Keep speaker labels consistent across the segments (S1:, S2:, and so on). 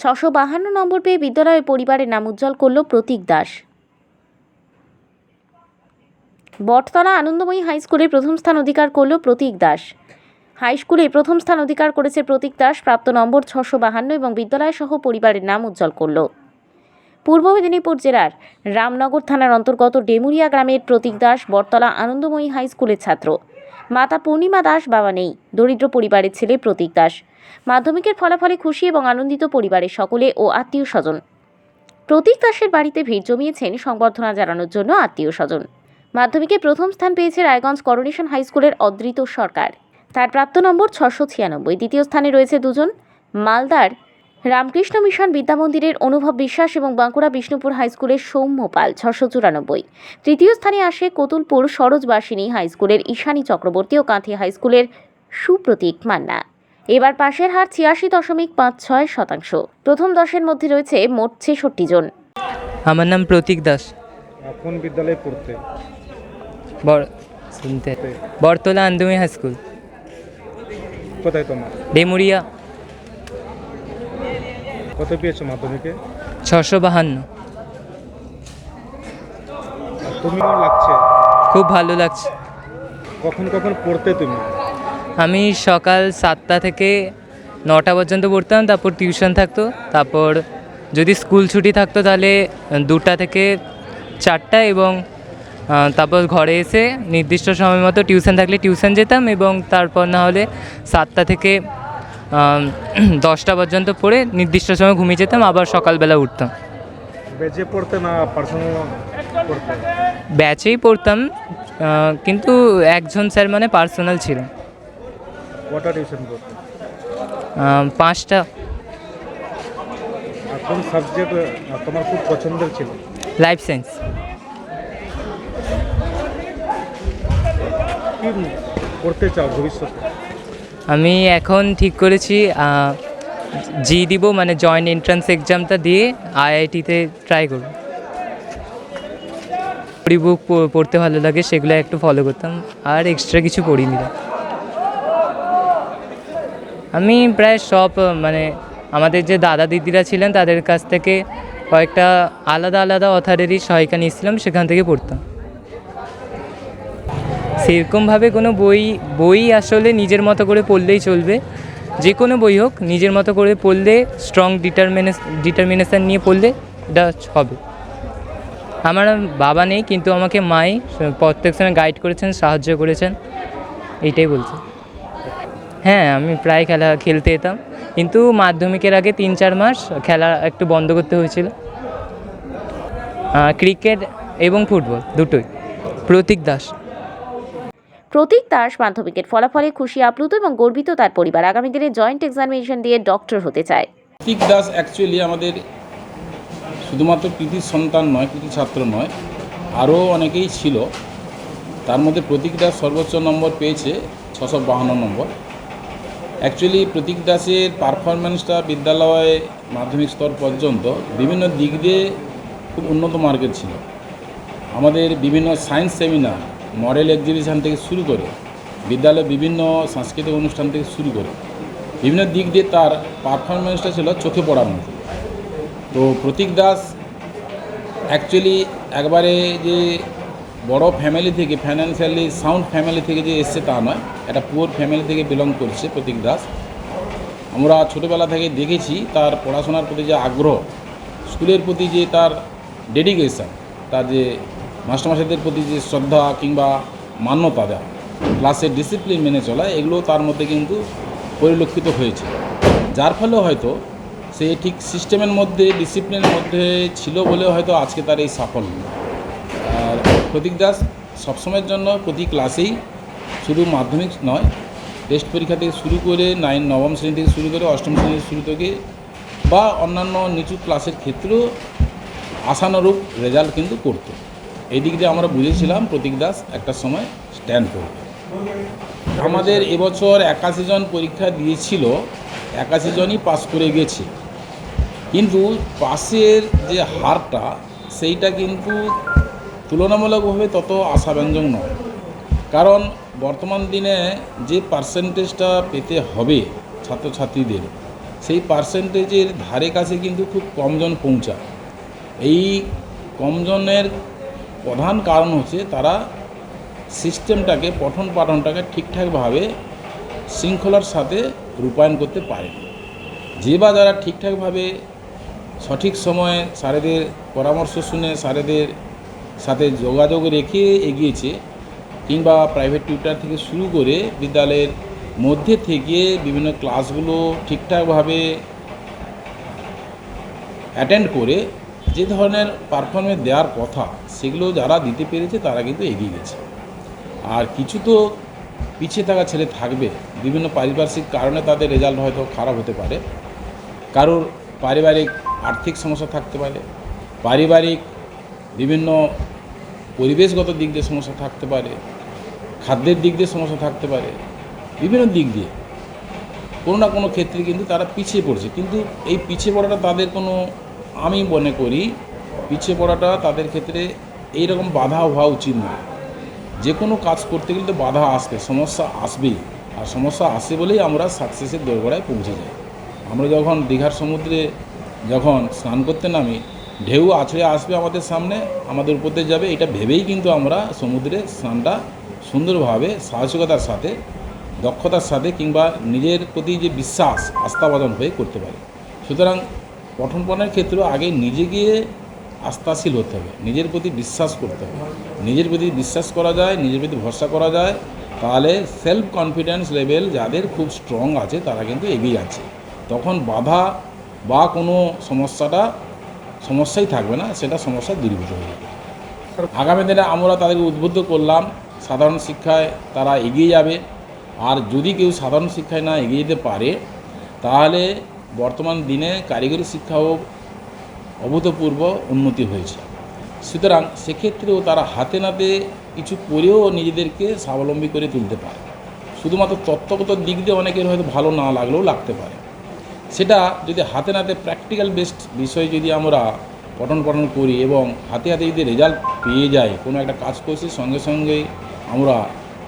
S1: 652 নম্বর পেয়ে বিদ্যালয়ে পরিবারের নাম উজ্জ্বল করল প্রতীক দাস। বটতলা আনন্দময়ী হাই স্কুলে প্রথম স্থান অধিকার করল প্রতীক দাস। হাই স্কুলে প্রথম স্থান অধিকার করেছে প্রতীক দাস, প্রাপ্ত নম্বর 652 এবং বিদ্যালয় সহ পরিবারের নাম উজ্জ্বল করল। পূর্ব মেদিনীপুর জেলার রামনগর থানার অন্তর্গত ডেমুরিয়া গ্রামের প্রতীক দাস বটতলা আনন্দময়ী হাই স্কুলের ছাত্র। মাতা পূর্ণিমা দাস, বাবা নেই। দরিদ্র পরিবারের ছেলে প্রতীক দাস। মাধ্যমিকের ফলাফলে খুশি এবং আনন্দিত পরিবারের সকলে ও আত্মীয় স্বজন। প্রতীক দাসের বাড়িতে ভিড় জমিয়েছেন সংবর্ধনা জানানোর জন্য আত্মীয় স্বজন। মাধ্যমিকে প্রথম স্থান পেয়েছে রায়গঞ্জ করোনেশন হাই স্কুলের অদ্রিত সরকার, তার প্রাপ্ত নম্বর 696। দ্বিতীয় স্থানে রয়েছে দুজন, মালদার রামকৃষ্ণ মিশন বিদ্যামন্দিরের অনুভব বিশ্বাস এবং বাঁকুড়া বিষ্ণুপুর হাই স্কুলের সৌম্য পাল 694। তৃতীয় স্থানে আসে কতুলপুর সরোজবাসিনী হাই স্কুলের ঈশানী চক্রবর্তী ও কাঁথি হাই স্কুলের সুপ্রতীক মান্না। এবার পাশের হার 86.56%। প্রথম 10-এর মধ্যে রয়েছে মোট 66 জন।
S2: আমার নাম প্রতীক দাস।
S3: কোন বিদ্যালয়ে পড়তে?
S2: বটতলা আনন্দময়ী হাই স্কুল।
S3: কোথায় তোমার?
S2: ডেমুরিয়া।
S3: কত পেয়েছো মাধ্যমিকে?
S2: 652।
S3: তুমি কেমন লাগছে?
S2: খুব ভালো লাগছে।
S3: কখন কখন পড়তে তুমি?
S2: আমি সকাল 7টা থেকে 9টা পর্যন্ত পড়তাম, তারপর টিউশন থাকতো, তারপর যদি স্কুল ছুটি থাকতো তাহলে 2টা থেকে 4টা, এবং তারপর ঘরে এসে নির্দিষ্ট সময় মতো টিউশন থাকলে টিউশন যেতাম, এবং তারপর না হলে 7টা থেকে 10টা পর্যন্ত পড়ে নির্দিষ্ট সময় ঘুমিয়ে যেতাম, আবার সকালবেলা উঠতাম।
S3: ব্যাচে পড়তে না পার্সোনাল পড়তে?
S2: ব্যাচেই পড়তাম, কিন্তু একজন স্যার মানে পার্সোনাল ছিল।
S3: কটা টিউশন পড়তে?
S2: 5টা।
S3: আর কোন সাবজেক্ট তোমার খুব পছন্দের ছিল?
S2: Life science.
S3: কি পড়তে চাও ভবিষ্যতে?
S2: আমি এখন ঠিক করেছি জি দিব, মানে জয়েন্ট এন্ট্রান্স এক্সামটা দিয়ে আইআইটিতে ট্রাই করব। বুক পড়তে ভালো লাগে, সেগুলো একটু ফলো করতাম, আর এক্সট্রা কিছু পড়িনি। আমি প্রায় সব, মানে আমাদের যে দাদা দিদিরা ছিলেন তাদের কাছ থেকে কয়েকটা আলাদা আলাদা অথারেরই সহায়িকা নিয়েছিলাম, সেখান থেকে পড়তাম। সেরকমভাবে কোনো বই আসলে নিজের মতো করে পড়লেই চলবে। যে কোনো বই হোক, নিজের মতো করে পড়লে, স্ট্রং ডিটারমিনেশান নিয়ে পড়লে এটা হবে। আমার বাবা নেই, কিন্তু আমাকে মাই প্রত্যেক সময় গাইড করেছেন, সাহায্য করেছেন, এইটাই বলছি। হ্যাঁ, আমি প্রায় খেলতে যেতাম, কিন্তু মাধ্যমিকের আগে 3-4 মাস খেলা একটু বন্ধ করতে হয়েছিল। ক্রিকেট এবং ফুটবল দুটোই। প্রতীক দাস।
S1: প্রতীক দাস মাধ্যমিকের ফলাফলে খুশি, আপ্লুত এবং গর্বিত তার পরিবার। আগামী দিনে জয়েন্ট এক্সামিনেশন দিয়ে ডক্টর হতে চায়।
S4: প্রতীক দাস অ্যাকচুয়ালি আমাদের শুধুমাত্র কৃতির সন্তান নয়, কৃতি ছাত্র নয়, আরও অনেকেই ছিল। তার মধ্যে প্রতীক দাস সর্বোচ্চ নম্বর পেয়েছে 652 নম্বর। অ্যাকচুয়ালি প্রতীক দাসের পারফরমেন্সটা বিদ্যালয়ে মাধ্যমিক স্তর পর্যন্ত বিভিন্ন দিক দিয়ে খুব উন্নত মার্কের ছিল। আমাদের বিভিন্ন সায়েন্স সেমিনার, মডেল এক্সিবিশন থেকে শুরু করে বিদ্যালয়ে বিভিন্ন সাংস্কৃতিক অনুষ্ঠান থেকে শুরু করে বিভিন্ন দিক দিয়ে তার পারফরমেন্সটা ছিল চোখে পড়ার মতো। তো প্রতীক দাস অ্যাকচুয়ালি একবারে যে বড় ফ্যামিলি থেকে, ফাইন্যান্সিয়ালি সাউন্ড ফ্যামিলি থেকে যে এসছে তা নয়, একটা পুয়ার ফ্যামিলি থেকে বিলং করছে প্রতীক দাস। আমরা ছোটোবেলা থেকে দেখেছি তার পড়াশোনার প্রতি যে আগ্রহ, স্কুলের প্রতি যে তার ডেডিকেশান, তার যে মাস্টারমশাইদের প্রতি যে শ্রদ্ধা কিংবা মান্যতা দেওয়া, ক্লাসের ডিসিপ্লিন মেনে চলা, এগুলো তার মধ্যে কিন্তু পরিলক্ষিত হয়েছে। যার ফলে হয়তো সে ঠিক সিস্টেমের মধ্যে, ডিসিপ্লিনের মধ্যে ছিল বলে হয়তো আজকে তার এই সাফল্য। আর প্রতীক দাস সবসময়ের জন্য প্রতি ক্লাসেই, শুধু মাধ্যমিক নয়, টেস্ট পরীক্ষা থেকে শুরু করে 9ম শ্রেণী থেকে শুরু করে 8ম শ্রেণীর শুরু থেকে বা অন্যান্য নিচু ক্লাসের ক্ষেত্রেও আশানুরূপ রেজাল্ট কিন্তু করত। এই দিক দিয়ে আমরা বুঝেছিলাম প্রতীক দাস একটা সময় স্ট্যান্ড করবে। আমাদের এবছর 81 জন পরীক্ষা দিয়েছিল, 81 জনই পাস করে গেছে, কিন্তু পাসের যে হারটা সেইটা কিন্তু তুলনামূলকভাবে তত আশাব্যঞ্জক নয়। কারণ বর্তমান দিনে যে পার্সেন্টেজটা পেতে হবে ছাত্রছাত্রীদের, সেই পার্সেন্টেজের ধারে কাছে কিন্তু খুব কমজন পৌঁছায়। এই কমজনের প্রধান কারণ হচ্ছে তারা সিস্টেমটাকে পঠন পাঠনটাকে ঠিকঠাকভাবে শৃঙ্খলার সাথে রূপায়ণ করতে পারে। যে বা যারা ঠিকঠাকভাবে সঠিক সময়ে স্যারেদের পরামর্শ শুনে স্যারেদের সাথে যোগাযোগ রেখে এগিয়েছে, কিংবা প্রাইভেট টিউটার থেকে শুরু করে বিদ্যালয়ের মধ্যে থেকে বিভিন্ন ক্লাসগুলো ঠিকঠাকভাবে অ্যাটেন্ড করে যে ধরনের পারফরমেন্স দেওয়ার কথা সেগুলো যারা দিতে পেরেছে তারা কিন্তু এগিয়ে গেছে। আর কিছু তো পিছিয়ে থাকা ছেলে থাকবে, বিভিন্ন পারিপার্শ্বিক কারণে তাদের রেজাল্ট হয়তো খারাপ হতে পারে। কারোর পারিবারিক আর্থিক সমস্যা থাকতে পারে, পারিবারিক বিভিন্ন পরিবেশগত দিক দিয়ে সমস্যা থাকতে পারে, খাদ্যের দিক দিয়ে সমস্যা থাকতে পারে, বিভিন্ন দিক দিয়ে কোনো না কোনো ক্ষেত্রে কিন্তু তারা পিছিয়ে পড়ছে। কিন্তু এই পিছিয়ে পড়াটা তাদের কোনো, আমি মনে করি পিছিয়ে পড়াটা তাদের ক্ষেত্রে এইরকম বাধা হওয়া উচিত নয়। যে কোনো কাজ করতে গেলে তো বাধা আসবে, সমস্যা আসবেই, আর সমস্যা আসে বলেই আমরা সাকসেসের দোরগোড়ায় পৌঁছে যাই। আমরা যখন দীঘার সমুদ্রে যখন স্নান করতে নামি, ঢেউ আছড়ে আসবে আমাদের সামনে, আমাদের উপর দিয়ে যাবে, এটা ভেবেই কিন্তু আমরা সমুদ্রে স্নানটা সুন্দরভাবে সাহসিকতার সাথে, দক্ষতার সাথে, কিংবা নিজের প্রতি যে বিশ্বাস আস্থাভাজন হয়ে করতে পারি। সুতরাং পঠন পাঠনের ক্ষেত্রেও আগে নিজেকে আস্থাশীল হতে হবে, নিজের প্রতি বিশ্বাস করতে হবে। নিজের প্রতি বিশ্বাস করা যায়, নিজের প্রতি ভরসা করা যায়, তাহলে সেলফ কনফিডেন্স লেভেল যাদের খুব স্ট্রং আছে তারা কিন্তু এগিয়ে যাচ্ছে। তখন বাধা বা কোনো সমস্যাই থাকবে না, সেটা সমস্যা দূরীভূত হয়ে যাবে। আগামী দিনে আমরা তাদেরকে উদ্বুদ্ধ করলাম সাধারণ শিক্ষায় তারা এগিয়ে যাবে। আর যদি কেউ সাধারণ শিক্ষায় না এগিয়ে যেতে পারে, তাহলে বর্তমান দিনে কারিগরি শিক্ষাও অভূতপূর্ব উন্নতি হয়েছে। সুতরাং সেক্ষেত্রেও তারা হাতে নাতে কিছু করেও নিজেদেরকে স্বাবলম্বী করে তুলতে পারে। শুধুমাত্র তত্ত্বগত দিক দিয়ে অনেকের হয়তো ভালো না লাগলেও লাগতে পারে, সেটা যদি হাতে নাতে প্র্যাকটিক্যাল বেসড বিষয় যদি আমরা পঠন করি এবং হাতে হাতে যদি রেজাল্ট পেয়ে যাই, কোনো একটা কাজ করছি সঙ্গে সঙ্গে আমরা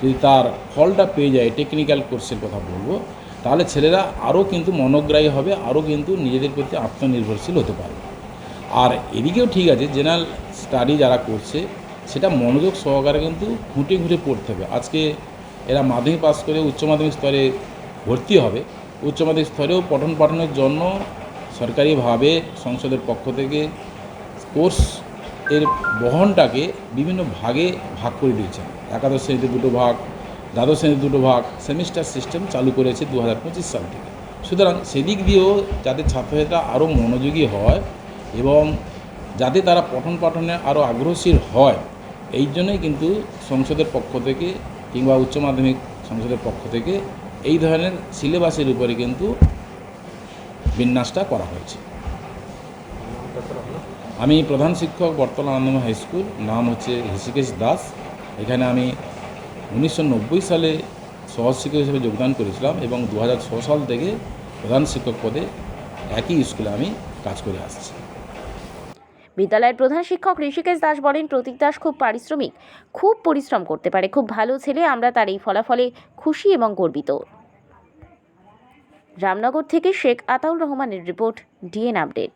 S4: যদি তার ফলটা পেয়ে যাই, টেকনিক্যাল কোর্সের কথা বলবো, তাহলে ছেলেরা আরও কিন্তু মনোগ্রাহী হবে, আরও কিন্তু নিজেদের প্রতি আত্মনির্ভরশীল হতে পারবে। আর এদিকেও ঠিক আছে, জেনারেল স্টাডি যারা করছে সেটা মনোযোগ সহকারে কিন্তু ঘুঁটে ঘুরে পড়তে হবে। আজকে এরা মাধ্যমিক পাস করে উচ্চ মাধ্যমিক স্তরে ভর্তি হবে, উচ্চ মাধ্যমিক স্তরেও পঠন পাঠনের জন্য সরকারিভাবে সংসদের পক্ষ থেকে কোর্স এর বহনটাকে বিভিন্ন ভাগে ভাগ করে দিয়েছেন। একাদশ শ্রেণীতে 2টো ভাগ, দ্বাদশ শ্রেণীতে 2টো ভাগ, সেমিস্টার সিস্টেম চালু করেছে 2025 সাল থেকে। সুতরাং সেদিক দিয়েও যাতে ছাত্রছাত্রীরা আরও মনোযোগী হয় এবং যাতে তারা পঠন পাঠনে আরও আগ্রহশীল হয়, এই জন্যই কিন্তু সংসদের পক্ষ থেকে কিংবা উচ্চ মাধ্যমিক সংসদের পক্ষ থেকে এই ধরনের সিলেবাসের উপরে কিন্তু বিন্যাসটা করা হয়েছে। আমি প্রধান শিক্ষক বর্তমান আনন্দময় হাই স্কুল, নাম হচ্ছে হৃষিকেশ দাস। এখানে আমি 1990 সালে সহশিক্ষক হিসেবে যোগদান করেছিলাম এবং 2006 সাল থেকে প্রধান শিক্ষক পদে একই স্কুলে আমি কাজ করে আসছি।
S1: বিদ্যালয়ের প্রধান শিক্ষক ঋষিকেশ দাস বলেন, প্রতীক দাস খুব পারিশ্রমিক, খুব পরিশ্রম করতে পারে, খুব ভালো ছেলে। আমরা তার এই ফলাফলে খুশি এবং গর্বিত। রামনগর থেকে শেখ আতাউর রহমানের রিপোর্ট, ডিএন আপডেট।